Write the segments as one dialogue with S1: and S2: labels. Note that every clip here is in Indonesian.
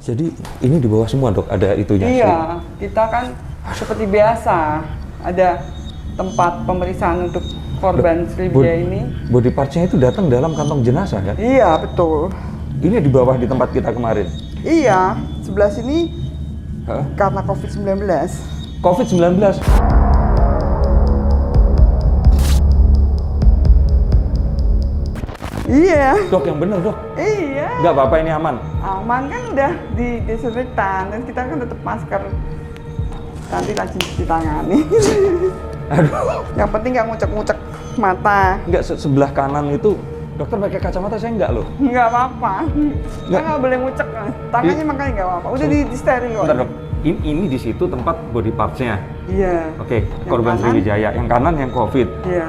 S1: Jadi ini di bawah semua dok, ada itunya?
S2: Iya, kita kan seperti biasa, ada tempat pemeriksaan untuk korban Sriwijaya ini.
S1: Body parts-nya itu datang dalam kantong jenazah kan?
S2: Iya, betul.
S1: Ini di bawah di tempat kita kemarin?
S2: Iya, sebelah sini
S1: Hah?
S2: karena COVID-19.
S1: COVID-19?
S2: Iya.
S1: Dok, yang bener dok.
S2: Iya.
S1: Nggak apa-apa, ini aman?
S2: Aman kan udah disinfektan dan kita kan tetap masker. Nanti lagi ditangani.
S1: Aduh.
S2: Yang penting nggak ngucek-ngucek mata.
S1: Nggak, sebelah kanan itu dokter pakai kacamata, saya nggak loh.
S2: Nggak apa-apa.
S1: Nggak.
S2: Nggak boleh ngucek. Tangannya makanya nggak apa-apa. Udah di steril kok.
S1: Bentar dok, ini di situ tempat body parts-nya.
S2: Iya.
S1: Oke,
S2: Yang
S1: korban
S2: kanan?
S1: Sriwijaya. Yang kanan yang COVID.
S2: Iya.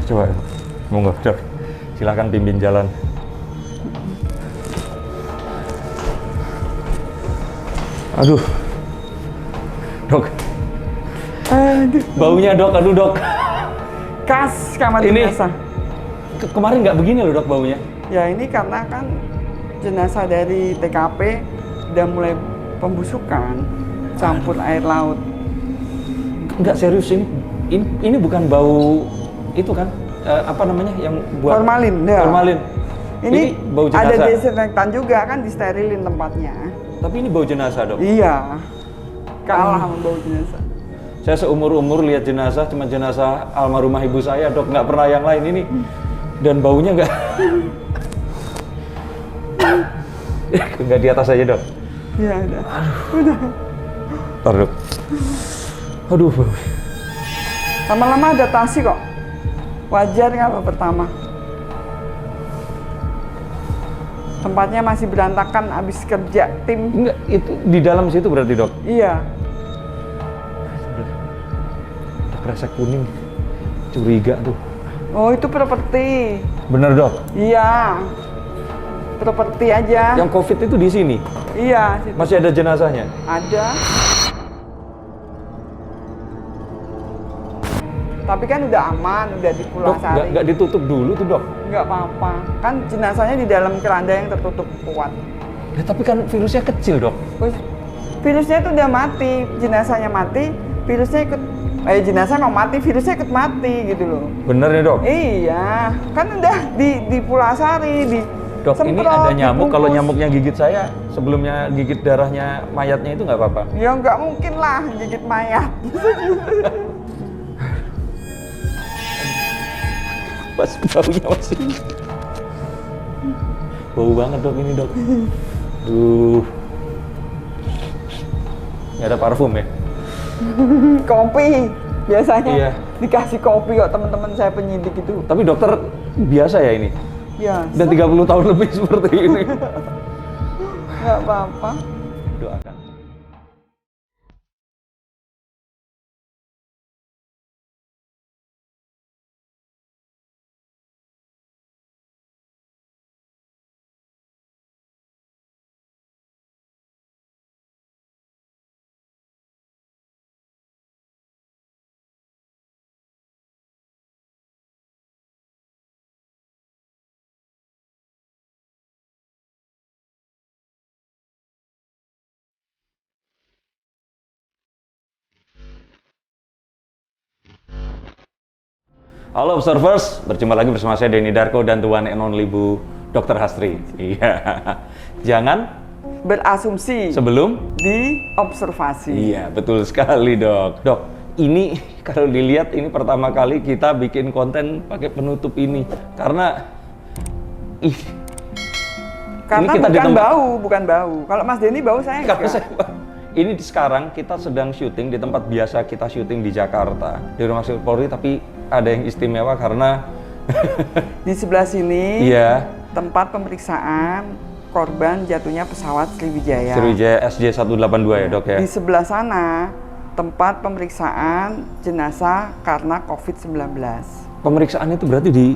S1: Coba, monggo dok. Silahkan pimpin jalan. Aduh. Dok,
S2: Aduh.
S1: baunya dok, aduh dok.
S2: Khas kamar
S1: Ini
S2: jenazah.
S1: Kemarin nggak begini loh dok baunya.
S2: Ya ini karena kan jenazah dari TKP udah mulai pembusukan, campur air laut.
S1: Nggak serius ini bukan bau itu kan? Apa namanya yang buat
S2: Formalin, ya.
S1: formalin.
S2: Ini
S1: bau
S2: ada
S1: jenazah.
S2: desinfektan juga kan, disterilin tempatnya.
S1: Tapi ini bau jenazah dok.
S2: Iya, kalah sama bau jenazah.
S1: Saya seumur-umur lihat jenazah cuma jenazah almarhumah ibu saya dok, nggak pernah yang lain ini. Dan baunya nggak di atas aja dok.
S2: Iya udah. Udah.
S1: Ntar dok. Aduh.
S2: Lama-lama adaptasi kok. Wajar nggak Pak, pertama? Tempatnya masih berantakan abis kerja tim.
S1: Enggak, itu di dalam situ berarti dok.
S2: Iya.
S1: Kresek kuning, curiga tuh.
S2: Oh itu properti.
S1: Bener dok.
S2: Iya. Properti aja.
S1: Yang COVID itu di sini.
S2: Iya. Situ.
S1: Masih ada jenazahnya.
S2: Ada. Tapi kan udah aman, udah di
S1: Dok,
S2: Pulasari.
S1: nggak ditutup dulu tuh dok.
S2: Nggak apa-apa. Kan jenazahnya di dalam keranda yang tertutup kuat.
S1: Ya, tapi kan virusnya kecil dok.
S2: Terus virusnya itu udah mati, jenazahnya mati, virusnya ikut. Jenazah mau mati, virusnya ikut mati gitu loh.
S1: Bener ya dok.
S2: Iya, kan udah di Pulasari, di
S1: Dok, ini
S2: semprot,
S1: ada nyamuk. Kalau
S2: dibungkus.
S1: nyamuknya gigit saya, sebelumnya gigit darahnya mayatnya itu nggak apa-apa.
S2: Ya nggak mungkin lah gigit mayat.
S1: Pas baunya masih. Bau banget dok ini dok. Duh. Nggak ada parfum ya?
S2: Kopi biasanya
S1: Iya.
S2: dikasih kopi kok teman-teman saya penyidik itu.
S1: Tapi dokter biasa ya ini?
S2: Ya,
S1: Dan 30 tahun lebih seperti ini.
S2: nggak apa-apa.
S1: Doakan. Halo observers, berjumpa lagi bersama saya Denny Darko dan Tuan and Only Bu Dr. Hastri. Iya. Jangan
S2: Berasumsi
S1: sebelum
S2: diobservasi.
S1: Iya, betul sekali, Dok. Dok, ini kalau dilihat ini pertama kali kita bikin konten pakai penutup ini karena
S2: Karena
S1: ini kita di
S2: bukan
S1: tempat-
S2: bau, bukan bau. Kalau Mas Denny bau saya
S1: karena
S2: enggak.
S1: ini sekarang kita sedang syuting di tempat biasa kita syuting di Jakarta, di Rumah Sakit Polri, tapi ada yang istimewa karena
S2: Di sebelah sini
S1: iya,
S2: tempat pemeriksaan korban jatuhnya pesawat Sriwijaya.
S1: Sriwijaya SJ182 ya, Dok ya.
S2: Di sebelah sana tempat pemeriksaan jenazah karena COVID-19.
S1: Pemeriksaan itu berarti di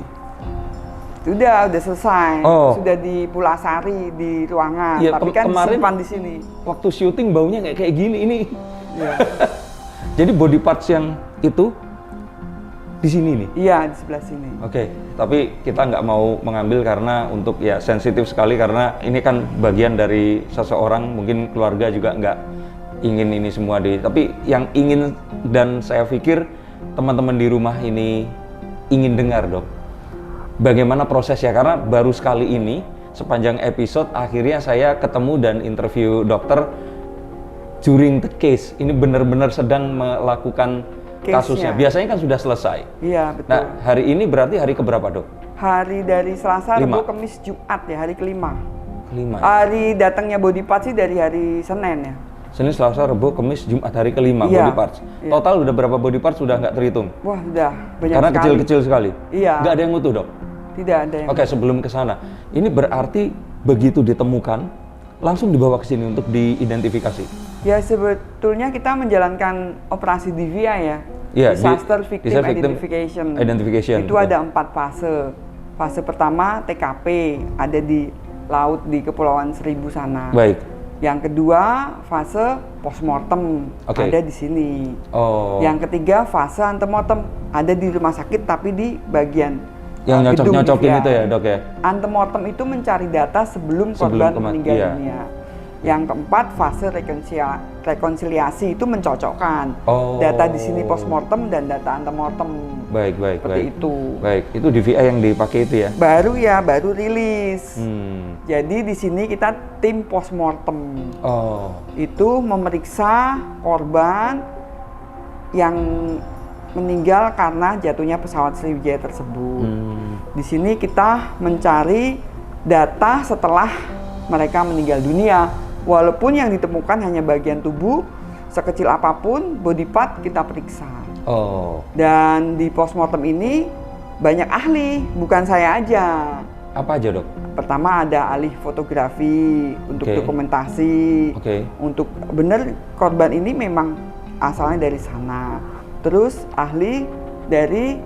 S2: Udah selesai.
S1: Oh.
S2: Sudah di Pulasari di ruangan,
S1: Iya,
S2: tapi kan
S1: kemarin-
S2: disimpan di sini.
S1: waktu syuting baunya kayak gini ini.
S2: Iya.
S1: Jadi body parts yang itu di sini nih?
S2: Iya, di sebelah sini.
S1: Oke, tapi kita nggak mau mengambil karena untuk ya sensitif sekali karena ini kan bagian dari seseorang, mungkin keluarga juga nggak ingin ini semua tapi yang ingin dan saya pikir teman-teman di rumah ini ingin dengar dok, bagaimana prosesnya karena baru sekali ini sepanjang episode akhirnya saya ketemu dan interview dokter during the case, ini benar-benar sedang melakukan kasusnya. Biasanya kan sudah selesai.
S2: Iya, betul.
S1: Nah, hari ini berarti hari keberapa, Dok?
S2: Hari dari Selasa,
S1: Lima.
S2: Rabu, Kamis, Jumat ya, hari kelima.
S1: Kelima.
S2: Hari datangnya body part sih dari hari Senin ya.
S1: Senin, Selasa, Rabu, Kamis, Jumat, hari kelima
S2: Iya.
S1: body parts.
S2: Iya.
S1: Total udah berapa body parts sudah nggak terhitung?
S2: Wah, sudah banyak
S1: Karena
S2: sekali.
S1: kecil-kecil sekali.
S2: Iya.
S1: Nggak ada yang utuh, Dok?
S2: Tidak ada yang.
S1: Oke, sebelum ke sana. Ini berarti begitu ditemukan, langsung dibawa ke sini untuk diidentifikasi?
S2: Ya, sebetulnya kita menjalankan operasi DVI ya.
S1: Iya,
S2: Disaster Victim
S1: Disaster Victim
S2: Identification. Itu
S1: betul.
S2: ada 4 fase. Fase pertama TKP, ada di laut di Kepulauan Seribu sana.
S1: Baik.
S2: Yang kedua fase postmortem,
S1: Oke.
S2: ada di sini.
S1: Oh.
S2: Yang ketiga fase antemortem, ada di rumah sakit tapi di bagian
S1: Yang
S2: gedung
S1: nyocok-nyocokin
S2: DVI.
S1: itu ya, Dok ya?
S2: Antemortem itu mencari data sebelum korban meninggal
S1: iya.
S2: dunia. Yang keempat fase rekonsiliasi itu mencocokkan
S1: Oh.
S2: data di sini postmortem dan data antemortem.
S1: Baik, baik,
S2: Seperti
S1: baik.
S2: itu.
S1: Baik, itu DVI yang dipakai itu ya?
S2: Baru rilis. Jadi di sini kita tim postmortem.
S1: Oh.
S2: Itu memeriksa korban yang meninggal karena jatuhnya pesawat Sriwijaya tersebut. Di sini kita mencari data setelah mereka meninggal dunia. Walaupun yang ditemukan hanya bagian tubuh, sekecil apapun body part kita periksa.
S1: Oh.
S2: Dan di postmortem ini banyak ahli, bukan saya aja.
S1: Apa aja, Dok?
S2: Pertama ada ahli fotografi untuk
S1: Oke.
S2: dokumentasi,
S1: Oke.
S2: untuk benar korban ini memang asalnya dari sana. Terus ahli dari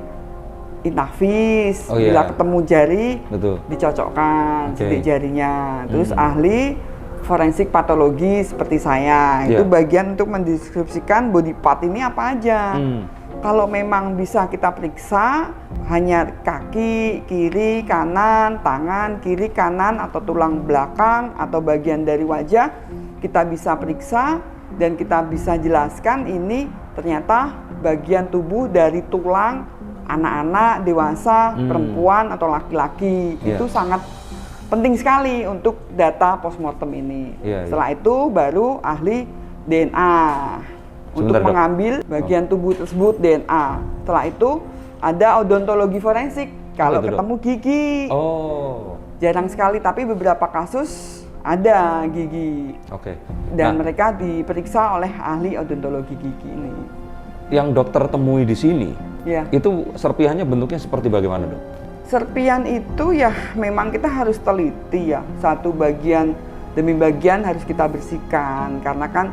S2: Inavis,
S1: Oh,
S2: bila
S1: iya.
S2: ketemu jari
S1: Betul.
S2: dicocokkan
S1: Oke.
S2: sidik jarinya. Terus ahli forensik patologi seperti saya,
S1: Iya.
S2: itu bagian untuk mendeskripsikan body part ini apa aja. Kalau memang bisa kita periksa hanya kaki, kiri, kanan, tangan, kiri, kanan, atau tulang belakang, atau bagian dari wajah, kita bisa periksa dan kita bisa jelaskan ini ternyata bagian tubuh dari tulang anak-anak, dewasa, perempuan, atau laki-laki.
S1: Iya.
S2: Itu sangat penting sekali untuk data postmortem ini.
S1: Iya, iya.
S2: Setelah itu baru ahli DNA. Untuk
S1: Sebentar, Dok.
S2: mengambil bagian tubuh tersebut DNA. Setelah itu ada odontologi forensik. Kalau
S1: itu, Dok?
S2: ketemu gigi,
S1: Oh.
S2: jarang sekali, tapi beberapa kasus ada gigi.
S1: Oke.
S2: Dan
S1: Nah,
S2: mereka diperiksa oleh ahli odontologi gigi ini.
S1: yang dokter temui di sini,
S2: Ya,
S1: itu serpihannya bentuknya seperti bagaimana, Dok?
S2: serpian itu ya memang kita harus teliti ya. Satu bagian demi bagian harus kita bersihkan karena kan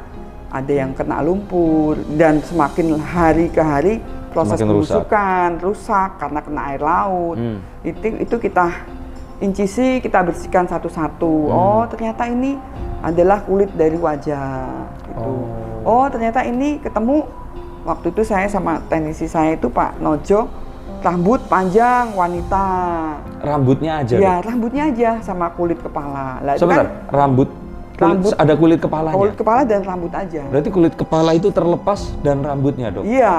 S2: ada yang kena lumpur dan semakin hari ke hari proses
S1: Semakin rusak.
S2: pembusukan rusak karena kena air laut. Itu kita incisi, kita bersihkan satu-satu. Oh, ternyata ini adalah kulit dari wajah gitu. Oh, ternyata ini ketemu waktu itu saya sama teknisi saya itu Pak Nojo, rambut panjang wanita.
S1: Rambutnya aja,
S2: Ya,
S1: Dok?
S2: rambutnya aja sama kulit kepala. Lah, itu
S1: Sebentar,
S2: kan
S1: rambut ada kulit kepalanya?
S2: kulit kepala dan rambut aja.
S1: Berarti kulit kepala itu terlepas dan rambutnya, Dok?
S2: Iya,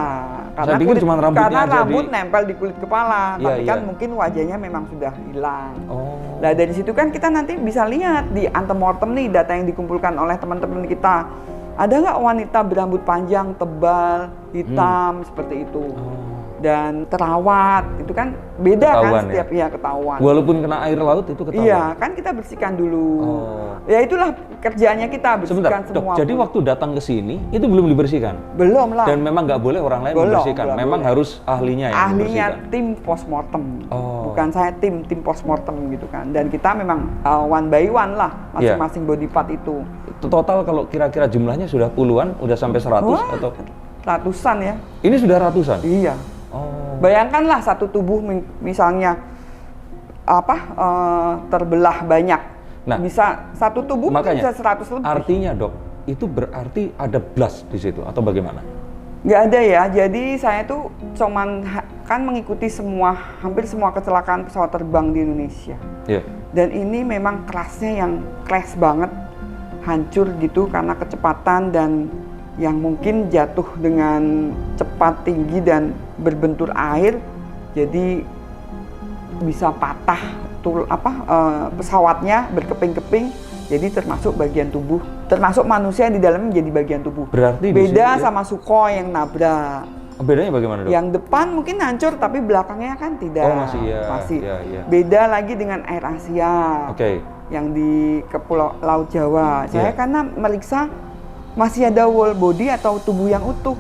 S2: karena
S1: pikir
S2: kulit,
S1: cuma rambutnya
S2: karena
S1: aja
S2: rambut
S1: di-
S2: nempel di kulit kepala,
S1: Iya,
S2: tapi kan
S1: iya.
S2: mungkin wajahnya memang sudah hilang.
S1: Oh.
S2: Nah, dari situ kan kita nanti bisa lihat di antemortem nih data yang dikumpulkan oleh teman-teman kita. Ada nggak wanita berambut panjang, tebal, hitam seperti itu? Dan terawat, itu kan beda
S1: Ketahuan,
S2: kan setiap ya ketahuan.
S1: Walaupun kena air laut itu ketahuan?
S2: Iya, kan kita bersihkan dulu.
S1: Oh.
S2: Ya itulah kerjanya kita, bersihkan
S1: Sebentar, Dok.
S2: semua.
S1: Jadi waktu datang ke sini itu belum dibersihkan?
S2: Belum lah.
S1: Dan memang nggak boleh orang lain
S2: Belum,
S1: membersihkan.
S2: belum
S1: Memang
S2: boleh.
S1: harus ahlinya yang
S2: Ahlinya
S1: membersihkan.
S2: tim postmortem,
S1: Oh.
S2: bukan saya tim postmortem gitu kan. Dan kita memang one by one lah masing-masing body part itu.
S1: Total kalau kira-kira jumlahnya sudah puluhan, udah sampai 100
S2: Wah,
S1: atau?
S2: ratusan ya.
S1: Ini sudah ratusan?
S2: Iya.
S1: Oh.
S2: Bayangkanlah satu tubuh misalnya terbelah banyak.
S1: Nah,
S2: bisa satu tubuh mungkin
S1: makanya
S2: bisa 100 lebih.
S1: artinya, Dok, itu berarti ada blast di situ atau bagaimana?
S2: Nggak ada ya, jadi saya tuh cuman kan mengikuti hampir semua kecelakaan pesawat terbang di Indonesia.
S1: Iya.
S2: Dan ini memang crashnya yang crash banget, hancur gitu karena kecepatan dan yang mungkin jatuh dengan cepat, tinggi dan berbentur air, jadi bisa patah pesawatnya berkeping-keping. Jadi termasuk bagian tubuh, termasuk manusia di dalamnya menjadi bagian tubuh.
S1: Berarti
S2: beda sama Sukhoi yang nabrak.
S1: Bedanya bagaimana, Dok?
S2: Yang depan mungkin hancur tapi belakangnya kan tidak.
S1: Oh, masih ya.
S2: Masih.
S1: Ya.
S2: Beda lagi dengan Air Asia.
S1: Oke.
S2: Yang di Laut Jawa. Saya
S1: Yeah.
S2: karena meriksa masih ada whole body atau tubuh yang utuh.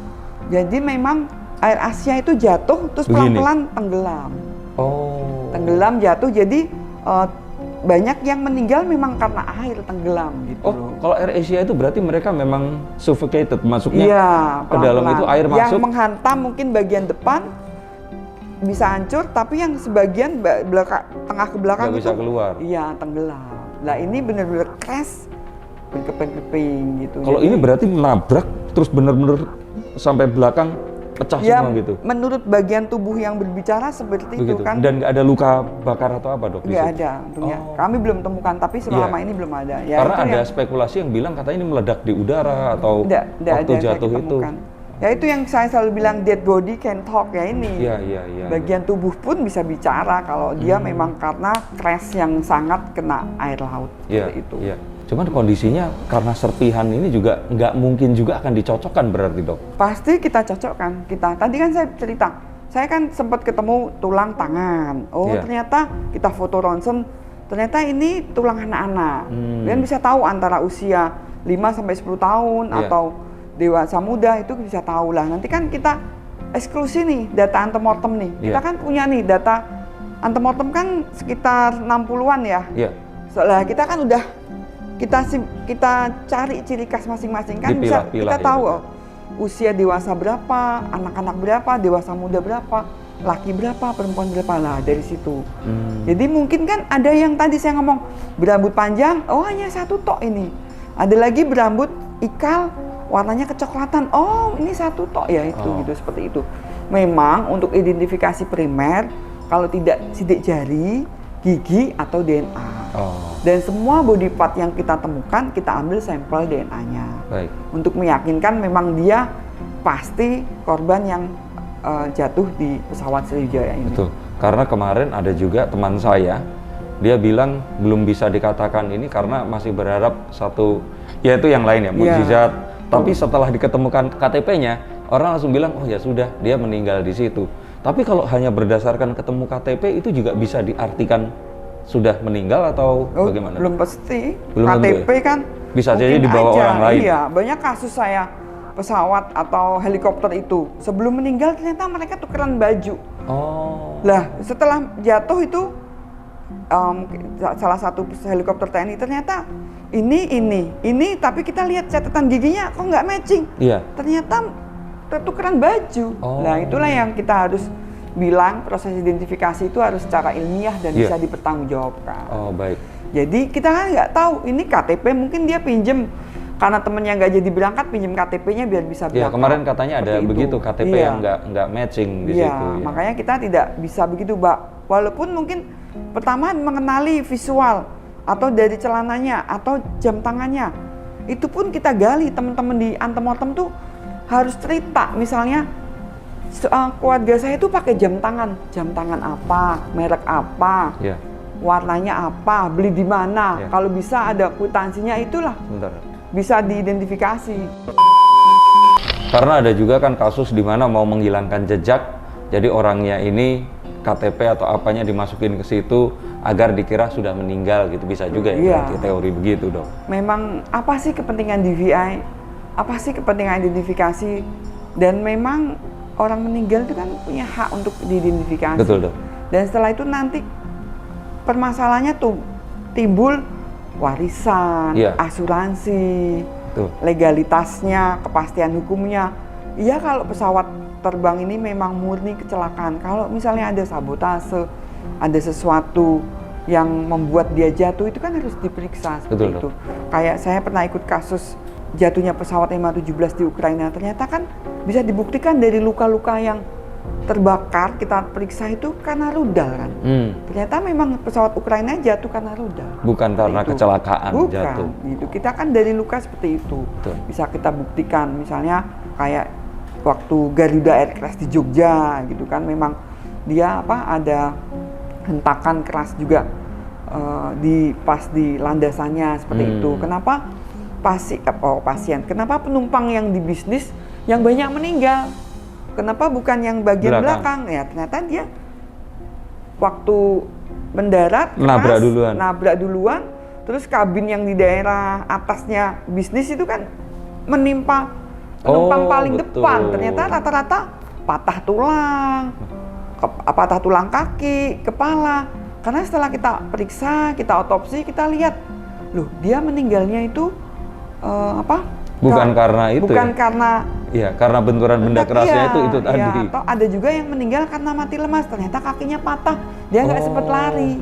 S2: Jadi memang Air Asia itu jatuh terus pelan-pelan tenggelam.
S1: Oh.
S2: Tenggelam jatuh, jadi banyak yang meninggal memang karena air tenggelam gitu.
S1: Oh, kalau Air Asia itu berarti mereka memang suffocated, masuknya
S2: iya,
S1: ke dalam itu air
S2: yang
S1: masuk.
S2: Yang menghantam mungkin bagian depan bisa hancur, tapi yang sebagian tengah ke belakang
S1: nggak
S2: itu
S1: bisa keluar.
S2: Iya, tenggelam. Nah ini benar-benar crash, berkeping-keping gitu.
S1: Kalau ini berarti nabrak terus benar-benar sampai belakang pecah
S2: ya,
S1: semua gitu.
S2: Menurut bagian tubuh yang berbicara seperti
S1: Begitu.
S2: itu kan.
S1: Dan nggak ada luka bakar atau apa, Dok?
S2: Nggak ada, untungnya.
S1: Oh.
S2: Kami belum temukan, tapi selama
S1: Iya.
S2: ini belum ada. Ya,
S1: Karena
S2: itu
S1: ada
S2: yang
S1: spekulasi yang bilang katanya ini meledak di udara atau
S2: Nggak
S1: waktu
S2: ada,
S1: jatuh
S2: saya
S1: itu.
S2: ketemukan. Ya itu yang saya selalu bilang, dead body can talk ya ini.
S1: Iya.
S2: Bagian tubuh pun bisa bicara kalau dia memang karena crash yang sangat kena air laut.
S1: Iya,
S2: Seperti itu.
S1: iya. Cuman kondisinya karena serpihan ini juga nggak mungkin juga akan dicocokkan berarti, Dok?
S2: Pasti kita cocokkan. Tadi kan saya cerita, saya kan sempat ketemu tulang tangan. Oh
S1: Iya.
S2: ternyata kita foto ronsen, ternyata ini tulang anak-anak. Dan bisa tahu antara usia 5-10 tahun
S1: Iya.
S2: atau dewasa muda itu bisa tahu lah. Nanti kan kita eksklusi nih data antemortem nih. Kita
S1: Iya.
S2: kan punya nih data antemortem kan sekitar 60-an ya.
S1: Iya.
S2: Soalnya kita kan udah kita cari ciri khas masing-masing kan bisa
S1: Dipilah-pilah
S2: kita
S1: ya,
S2: tahu
S1: betul.
S2: Usia dewasa berapa, anak-anak berapa, dewasa muda berapa, laki berapa, perempuan berapa lah dari situ. Jadi mungkin kan ada yang tadi saya ngomong berambut panjang, oh hanya satu tok ini. Ada lagi berambut ikal warnanya kecoklatan, oh ini satu tok ya itu gitu seperti itu. Memang untuk identifikasi primer kalau tidak sidik jari, gigi atau DNA. Dan semua body part yang kita temukan kita ambil sampel DNA-nya.
S1: Baik.
S2: Untuk meyakinkan memang dia pasti korban yang jatuh di pesawat Sriwijaya ini.
S1: Betul. Karena kemarin ada juga teman saya, dia bilang belum bisa dikatakan ini karena masih berharap satu, yaitu yang lain ya, mukjizat. Tapi setelah diketemukan KTP-nya, orang langsung bilang, oh ya sudah, dia meninggal di situ. Tapi kalau hanya berdasarkan ketemu KTP itu juga bisa diartikan sudah meninggal atau bagaimana?
S2: Belum pasti.
S1: Belum
S2: KTP
S1: tentu ya?
S2: kan
S1: Bisa jadi dibawa
S2: aja.
S1: orang lain.
S2: Iya, banyak kasus saya pesawat atau helikopter itu sebelum meninggal ternyata mereka tukeran baju. Lah setelah jatuh itu salah satu helikopter TNI ternyata ini tapi kita lihat catatan giginya kok nggak matching.
S1: Iya.
S2: Ternyata tukeran baju. Nah itulah yang kita harus bilang proses identifikasi itu harus secara ilmiah dan bisa dipertanggungjawabkan.
S1: Oh baik.
S2: Jadi kita kan nggak tahu ini KTP mungkin dia pinjem karena temennya nggak jadi berangkat pinjem KTP-nya biar bisa berangkat.
S1: Ya kemarin katanya ada
S2: Seperti
S1: begitu
S2: itu.
S1: KTP yang nggak matching di situ. Ya.
S2: Makanya kita tidak bisa begitu, Mbak. Walaupun mungkin pertama mengenali visual atau dari celananya atau jam tangannya, itu pun kita gali. Teman-teman di antemortem tuh harus cerita, misalnya keluarga saya itu pakai jam tangan apa, merek apa, warnanya apa, beli di mana. Kalau bisa ada kwitansinya itulah.
S1: Sebentar.
S2: Bisa diidentifikasi.
S1: Karena ada juga kan kasus di mana mau menghilangkan jejak, jadi orangnya ini KTP atau apanya dimasukin ke situ agar dikira sudah meninggal gitu, bisa juga ya teori begitu, Dok.
S2: Memang apa sih kepentingan DVI? Apa sih kepentingan identifikasi? Dan memang orang meninggal itu kan punya hak untuk diidentifikasi.
S1: Betul, Dok.
S2: Dan setelah itu nanti permasalahannya tuh timbul warisan, asuransi, legalitasnya, kepastian hukumnya. Iya kalau pesawat terbang ini memang murni kecelakaan. Kalau misalnya ada sabotase, ada sesuatu yang membuat dia jatuh, itu kan harus diperiksa seperti itu. Kayak saya pernah ikut kasus jatuhnya pesawat MH17 di Ukraina, ternyata kan bisa dibuktikan dari luka-luka yang terbakar, kita periksa itu karena rudal kan. Ternyata memang pesawat Ukraina jatuh karena rudal.
S1: Bukan karena
S2: itu.
S1: kecelakaan
S2: Bukan,
S1: jatuh.
S2: gitu. Kita kan dari luka seperti itu.
S1: Betul.
S2: Bisa kita buktikan, misalnya kayak waktu Garuda Air Crash di Jogja gitu kan, memang dia ada hentakan keras juga pas di landasannya seperti itu. Kenapa pasien? Kenapa penumpang yang di bisnis yang banyak meninggal? Kenapa bukan yang bagian belakang? Ya ternyata dia waktu mendarat nabrak duluan, terus kabin yang di daerah atasnya bisnis itu kan menimpa penumpang paling depan. Ternyata rata-rata patah tulang kaki, kepala. Karena setelah kita periksa, kita otopsi, kita lihat, loh dia meninggalnya itu
S1: Bukan karena itu.
S2: Bukan karena.
S1: Iya, karena benturan benda kerasnya itu tadi.
S2: Iya, atau ada juga yang meninggal karena mati lemas. Ternyata kakinya patah, dia nggak sempat lari,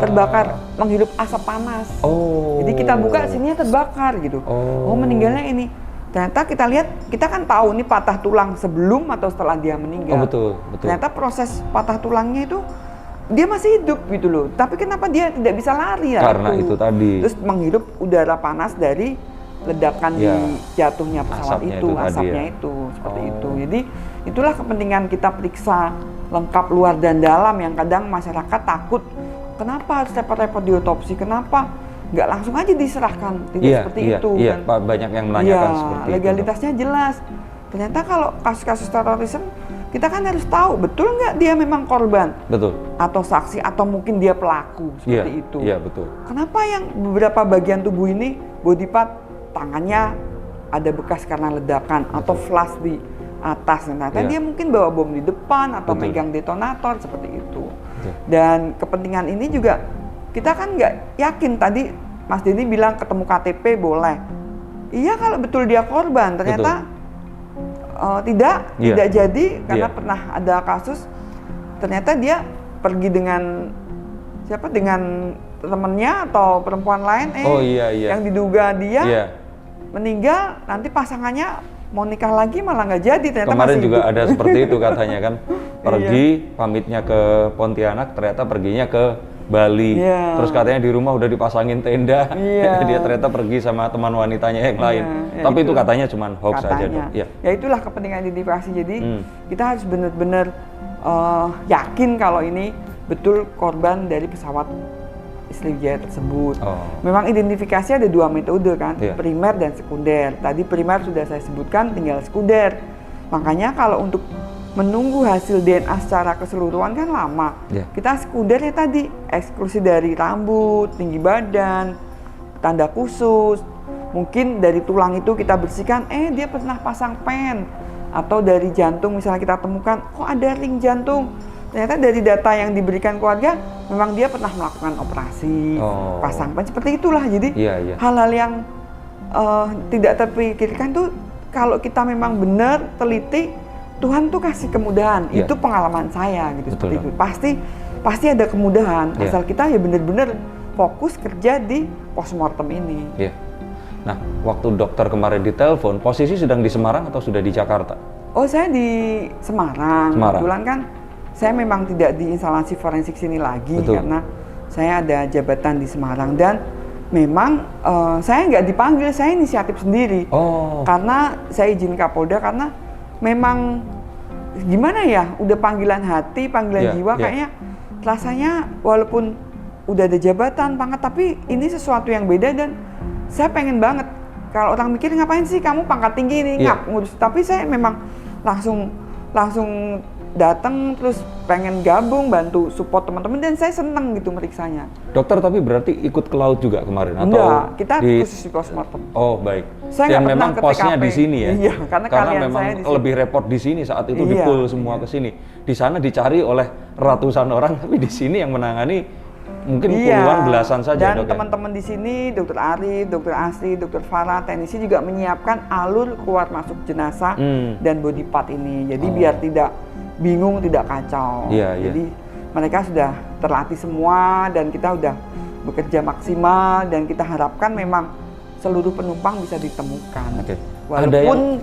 S2: terbakar, menghirup asap panas. Jadi kita buka sininya terbakar gitu. Meninggalnya ini. Ternyata kita lihat, kita kan tahu nih patah tulang sebelum atau setelah dia meninggal.
S1: Betul.
S2: Ternyata proses patah tulangnya itu dia masih hidup gitu loh. Tapi kenapa dia tidak bisa lari?
S1: Karena itu tadi.
S2: Terus menghirup udara panas dari ledakan di jatuhnya pesawat asapnya itu seperti itu. Jadi itulah kepentingan kita periksa lengkap luar dan dalam, yang kadang masyarakat takut. Kenapa harus repot-repot diotopsi? Kenapa nggak langsung aja diserahkan? Tidak seperti itu.
S1: Iya, kan? Banyak yang menanyakan seperti
S2: legalitasnya itu. Jelas. Ternyata kalau kasus-kasus terorisme kita kan harus tahu betul nggak dia memang korban, atau saksi, atau mungkin dia pelaku seperti itu.
S1: Iya betul.
S2: Kenapa yang beberapa bagian tubuh ini, body part, tangannya ada bekas karena ledakan atau flash di atas, ternyata dia mungkin bawa bom di depan atau megang detonator seperti itu. Dan kepentingan ini juga kita kan nggak yakin. Tadi Mas Denny bilang ketemu KTP boleh. Iya kalau betul dia korban, ternyata tidak jadi karena pernah ada kasus ternyata dia pergi dengan dengan temennya atau perempuan lain yang diduga dia meninggal, nanti pasangannya mau nikah lagi malah nggak jadi, ternyata
S1: kemarin
S2: masih
S1: juga
S2: hidup.
S1: ada seperti itu katanya kan, pergi pamitnya ke Pontianak, ternyata perginya ke Bali, terus katanya di rumah udah dipasangin tenda, dia ternyata pergi sama teman wanitanya yang lain, tapi itu katanya cuma hoax aja dong. Ya
S2: itulah kepentingan identifikasi, jadi kita harus benar-benar yakin kalau ini betul korban dari pesawat Sriwijaya tersebut. Memang identifikasi ada dua metode kan, primer dan sekunder. Tadi primer sudah saya sebutkan, tinggal sekunder. Makanya kalau untuk menunggu hasil DNA secara keseluruhan kan lama. Kita sekundernya tadi eksklusi dari rambut, tinggi badan, tanda khusus. Mungkin dari tulang itu kita bersihkan, dia pernah pasang pen. Atau dari jantung misalnya kita temukan, kok ada ring jantung. Ternyata dari data yang diberikan keluarga, memang dia pernah melakukan operasi, pasang pen, seperti itulah. Jadi hal-hal yang tidak terpikirkan tuh, kalau kita memang benar teliti, Tuhan tuh kasih kemudahan. Itu pengalaman saya gitu. Seperti itu. Pasti ada kemudahan, asal kita ya benar-benar fokus kerja di postmortem ini.
S1: Nah, waktu dokter kemarin ditelepon, posisi sedang di Semarang atau sudah di Jakarta?
S2: Saya di Semarang. Kebetulan kan saya memang tidak di instalasi forensik sini lagi karena saya ada jabatan di Semarang, dan memang saya nggak dipanggil, saya inisiatif sendiri. Karena saya izin Kapolda, karena memang gimana ya, udah panggilan hati, panggilan jiwa, kayaknya rasanya walaupun udah ada jabatan, pangkat, tapi ini sesuatu yang beda, dan saya pengen banget. Kalau orang mikir ngapain sih kamu pangkat tinggi ini ngurus, tapi saya memang langsung datang, terus pengen gabung, bantu support teman-teman, dan saya seneng gitu meriksanya.
S1: Dokter tapi berarti ikut ke laut juga kemarin?
S2: Enggak, kita khusus di postmortem.
S1: Baik.
S2: Saya
S1: dan memang posnya di sini ya?
S2: Iya, karena
S1: memang lebih repot di sini saat itu, di-pull semua ke sini. Di sana dicari oleh ratusan orang, tapi di sini yang menangani mungkin puluhan, belasan saja.
S2: Dan teman-teman di sini, Dokter Arif, Dokter Asri, Dokter Farah, teknisi juga menyiapkan alur keluar masuk jenazah dan body part ini. Jadi biar tidak bingung, tidak kacau. Jadi mereka sudah terlatih semua, dan kita sudah bekerja maksimal, dan kita harapkan memang seluruh penumpang bisa ditemukan.
S1: Oke.
S2: Walaupun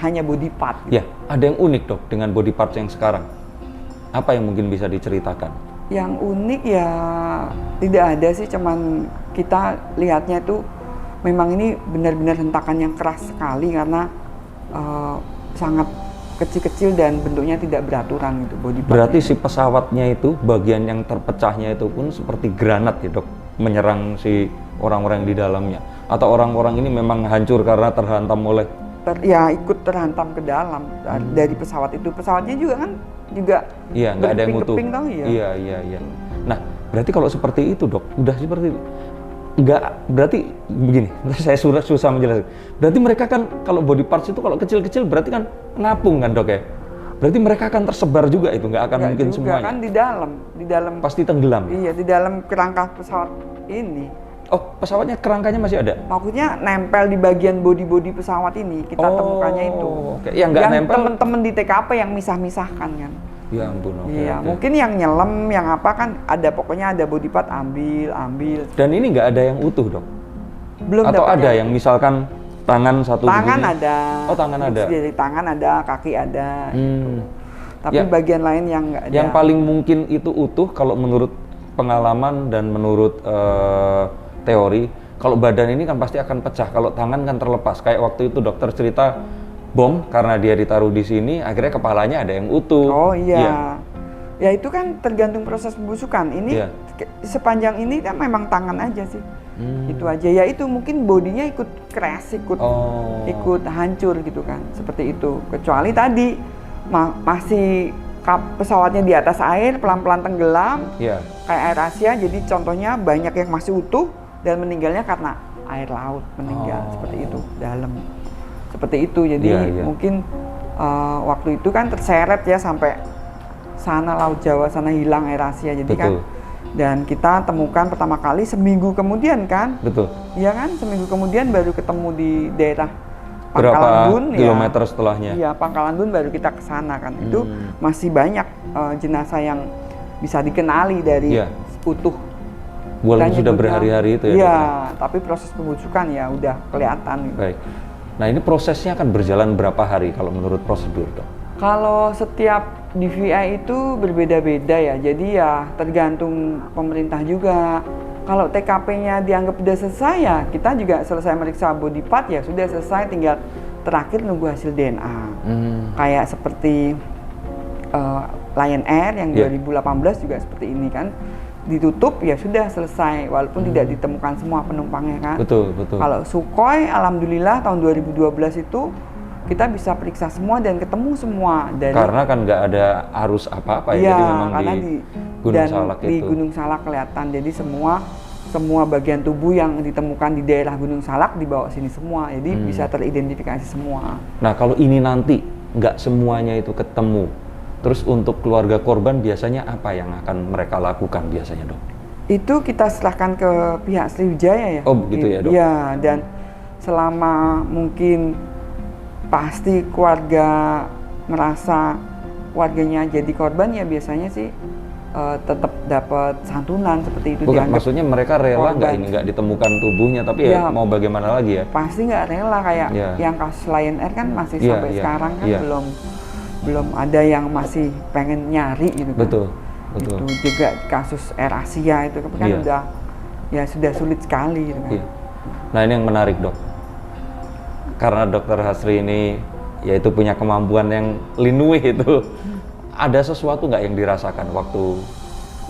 S2: hanya body part. Gitu.
S1: Ya, ada yang unik dok dengan body parts yang sekarang. Apa yang mungkin bisa diceritakan?
S2: Yang unik ya tidak ada sih, cuman kita lihatnya itu memang ini benar-benar hentakan yang keras sekali karena sangat kecil-kecil dan bentuknya tidak beraturan gitu body part.
S1: Berarti si pesawatnya itu bagian yang terpecahnya itu pun seperti granat ya dok, menyerang si orang-orang di dalamnya. Atau orang-orang ini memang hancur karena terhantam oleh
S2: ya ikut terhantam ke dalam dari pesawat itu. Pesawatnya juga kan
S1: iya, nggak ada yang utuh.
S2: Tau, ya.
S1: Iya. Nah, berarti kalau seperti itu dok, udah seperti itu. Berarti begini, saya susah menjelaskan. Berarti mereka kan kalau body parts itu kalau kecil-kecil berarti kan ngapung kan dok ya? Berarti mereka akan tersebar juga itu, nggak akan mungkin
S2: juga,
S1: semuanya.
S2: Kan di dalam
S1: pasti tenggelam.
S2: Iya, di dalam kerangka pesawat ini.
S1: Oh, pesawatnya kerangkanya masih ada?
S2: Maksudnya nempel di bagian bodi pesawat ini, kita temukannya itu.
S1: Oke. Yang nggak nempel?
S2: Temen-temen di TKP yang misah-misahkan kan.
S1: Ya ampun, oke.
S2: Iya, mungkin yang nyelam, yang apa kan ada, pokoknya ada body part, ambil.
S1: Dan ini nggak ada yang utuh dok?
S2: Belum.
S1: Atau ada yang misalkan tangan satu
S2: tangan
S1: begini?
S2: ada.
S1: Oh, tangan ada.
S2: Jadi tangan ada, kaki ada. Gitu. Tapi
S1: Ya.
S2: bagian lain yang nggak ada.
S1: Yang paling mungkin itu utuh kalau menurut pengalaman dan menurut teori, kalau badan ini kan pasti akan pecah, kalau tangan kan terlepas. Kayak waktu itu dokter cerita bom karena dia ditaruh di sini, akhirnya kepalanya ada yang utuh.
S2: Oh iya. Ya itu kan tergantung proses pembusukan. Ini sepanjang ini kan memang tangan aja sih. Itu aja. Ya itu mungkin bodinya ikut crash, ikut hancur gitu kan. Seperti itu. Kecuali tadi masih pesawatnya di atas air, pelan-pelan tenggelam. Kayak Air Asia, jadi contohnya banyak yang masih utuh dan meninggalnya karena air laut meninggal, seperti itu, dalam. Seperti itu, jadi mungkin waktu itu kan terseret ya sampai sana Laut Jawa sana hilang Air Asia, jadi kan. Dan kita temukan pertama kali seminggu kemudian kan.
S1: Betul.
S2: Iya kan, seminggu kemudian baru ketemu di daerah
S1: berapa
S2: Pangkalan Bun,
S1: kilometer setelahnya?
S2: Iya, Pangkalan Bun baru kita ke sana kan. Itu masih banyak jenazah yang bisa dikenali dari utuh.
S1: Walaupun sudah berhari-hari itu ya?
S2: Iya, tapi proses pembusukan ya udah kelihatan. Gitu.
S1: Baik. Nah ini prosesnya akan berjalan berapa hari kalau menurut prosedur dok?
S2: Kalau setiap DVI itu berbeda-beda ya, jadi ya tergantung pemerintah juga. Kalau TKP-nya dianggap sudah selesai ya, kita juga selesai meriksa body part ya sudah selesai, tinggal terakhir nunggu hasil DNA. Kayak seperti Lion Air yang 2018 juga seperti ini kan, ditutup ya sudah selesai, walaupun tidak ditemukan semua penumpangnya kan.
S1: Betul.
S2: Kalau Sukhoi, alhamdulillah tahun 2012 itu kita bisa periksa semua dan ketemu semua.
S1: Karena kan nggak ada arus apa-apa ya, jadi memang di Gunung Salak itu.
S2: Di Gunung Salak kelihatan, jadi semua bagian tubuh yang ditemukan di daerah Gunung Salak dibawa sini semua, jadi bisa teridentifikasi semua.
S1: Nah kalau ini nanti nggak semuanya itu ketemu, terus untuk keluarga korban biasanya apa yang akan mereka lakukan biasanya dok?
S2: Itu kita serahkan ke pihak Sriwijaya ya.
S1: Oh begitu ya dok?
S2: Iya, dan selama mungkin pasti keluarga merasa warganya jadi korban ya biasanya sih tetap dapat santunan seperti itu.
S1: Bukan, maksudnya mereka rela nggak ditemukan tubuhnya, tapi ya mau bagaimana lagi ya?
S2: Pasti nggak rela, kayak yang kasus Lion Air kan masih sampai sekarang kan belum ada yang masih pengen nyari gitu kan. Betul. Itu juga kasus Air Asia itu kan udah ya sudah sulit sekali gitu kan.
S1: Nah ini yang menarik dok, karena dokter Hasri ini yaitu punya kemampuan yang linuih itu. Ada sesuatu nggak yang dirasakan waktu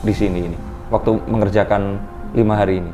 S1: di sini ini, waktu mengerjakan 5 hari ini?